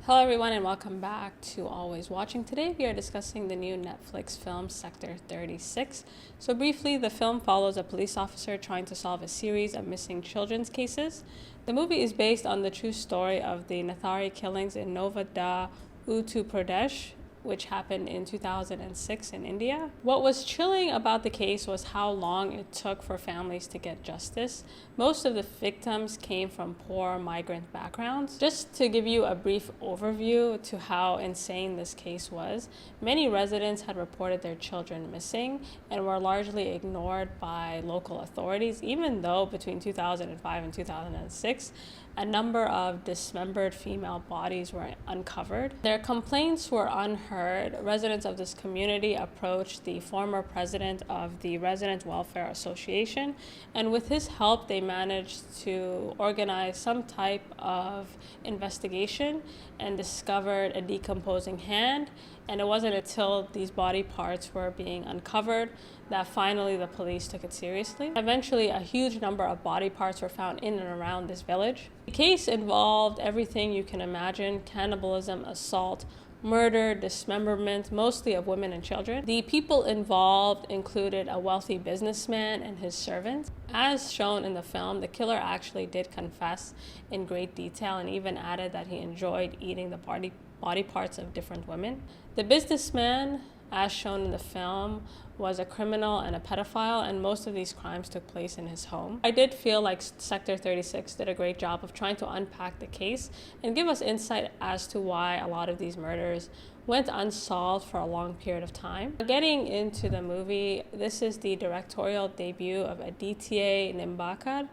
Hello everyone and welcome back to Always Watching. Today we are discussing the new Netflix film Sector 36. So briefly, the film follows a police officer trying to solve a series of missing children's cases. The movie is based on the true story of the Nithari Killings in Noida, Uttar Pradesh, which happened in 2006 in India. What was chilling about the case was how long it took for families to get justice. Most of the victims came from poor migrant backgrounds. Just to give you a brief overview to how insane this case was, many residents had reported their children missing and were largely ignored by local authorities, even though between 2005 and 2006, a number of dismembered female bodies were uncovered. Their complaints were unheard. Residents of this community approached the former president of the Resident Welfare Association, and with his help, they managed to organize some type of investigation and discovered a decomposing hand. And it wasn't until these body parts were being uncovered that finally the police took it seriously. Eventually, a huge number of body parts were found in and around this village. The case involved everything you can imagine: cannibalism, assault, murder, dismemberment, mostly of women and children. The people involved included a wealthy businessman and his servant. As shown in the film, the killer actually did confess in great detail and even added that he enjoyed eating the body parts of different women. The businessman, as shown in the film, was a criminal and a pedophile, and most of these crimes took place in his home. I did feel like Sector 36 did a great job of trying to unpack the case and give us insight as to why a lot of these murders went unsolved for a long period of time. Getting into the movie, this is the directorial debut of Aditya Nimbalkar,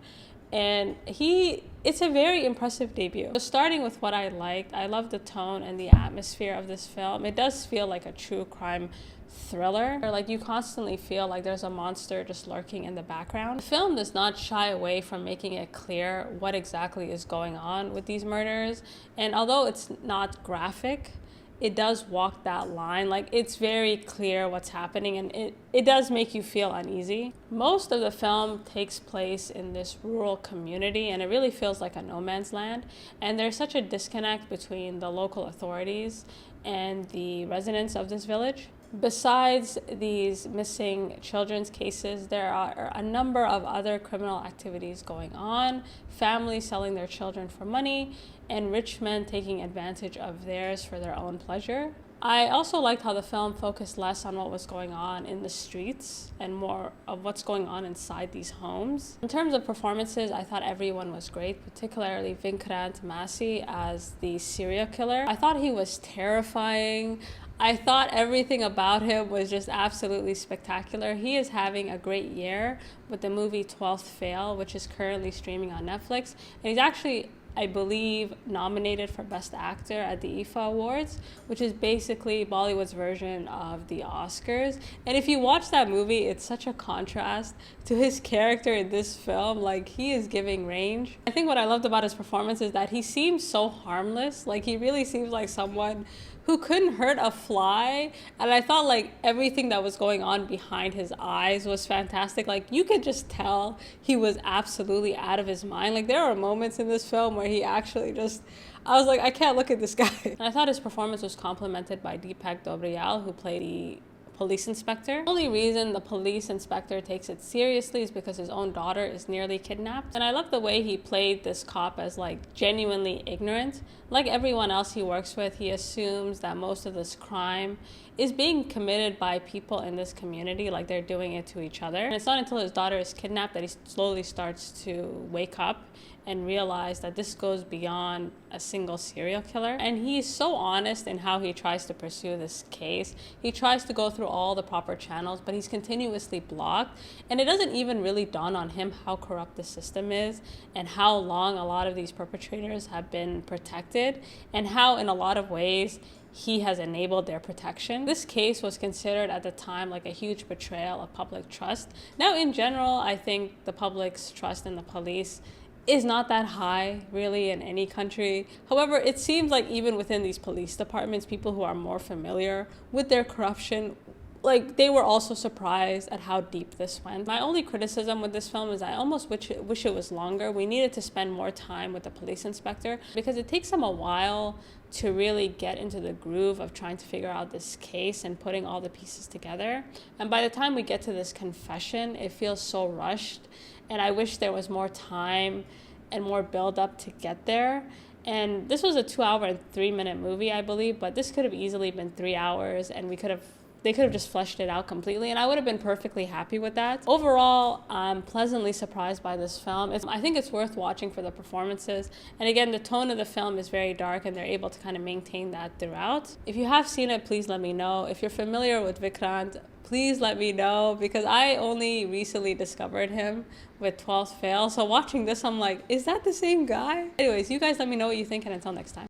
and it's a very impressive debut. So starting with what I liked, I love the tone and the atmosphere of this film. It does feel like a true crime thriller. Like you constantly feel like there's a monster just lurking in the background. The film does not shy away from making it clear what exactly is going on with these murders. And although it's not graphic, it does walk that line. Like, it's very clear what's happening, and it does make you feel uneasy. Most of the film takes place in this rural community, and it really feels like a no man's land. And there's such a disconnect between the local authorities and the residents of this village. Besides these missing children's cases, there are a number of other criminal activities going on: families selling their children for money, and rich men taking advantage of theirs for their own pleasure. I also liked how the film focused less on what was going on in the streets and more of what's going on inside these homes. In terms of performances, I thought everyone was great, particularly Vikrant Massey as the serial killer. I thought he was terrifying. I thought everything about him was just absolutely spectacular. He is having a great year with the movie 12th Fail, which is currently streaming on Netflix. And he's actually, I believe, nominated for Best Actor at the IFA Awards, which is basically Bollywood's version of the Oscars. And if you watch that movie, it's such a contrast to his character in this film. Like, he is giving range. I think what I loved about his performance is that he seems so harmless. Like, he really seems like someone who couldn't hurt a fly. And I thought like everything that was going on behind his eyes was fantastic. Like, you could just tell he was absolutely out of his mind. Like, there were moments in this film where he actually I was like, I can't look at this guy. And I thought his performance was complemented by Deepak, Dobriyal, who played the police inspector. The only reason the police inspector takes it seriously is because his own daughter is nearly kidnapped. And I love the way he played this cop as like genuinely ignorant. Like everyone else he works with, he assumes that most of this crime is being committed by people in this community, like they're doing it to each other. And it's not until his daughter is kidnapped that he slowly starts to wake up and realize that this goes beyond a single serial killer. And he's so honest in how he tries to pursue this case. He tries to go through all the proper channels, but he's continuously blocked. And it doesn't even really dawn on him how corrupt the system is and how long a lot of these perpetrators have been protected, and how in a lot of ways he has enabled their protection. This case was considered at the time like a huge betrayal of public trust. Now, in general, I think the public's trust in the police is not that high, really, in any country. However, it seems like even within these police departments, people who are more familiar with their corruption like, they were also surprised at how deep this went. My only criticism with this film is I almost wish it was longer. We needed to spend more time with the police inspector because it takes him a while to really get into the groove of trying to figure out this case and putting all the pieces together. And by the time we get to this confession, it feels so rushed. And I wish there was more time and more build up to get there. And this was a 2 hour and 3 minute movie, I believe, but this could have easily been 3 hours, and they could have just fleshed it out completely, and I would have been perfectly happy with that. Overall, I'm pleasantly surprised by this film. I think it's worth watching for the performances. And again, the tone of the film is very dark, and they're able to kind of maintain that throughout. If you have seen it, please let me know. If you're familiar with Vikrant, please let me know, because I only recently discovered him with 12th Fail. So watching this, I'm like, is that the same guy? Anyways, you guys let me know what you think, and until next time.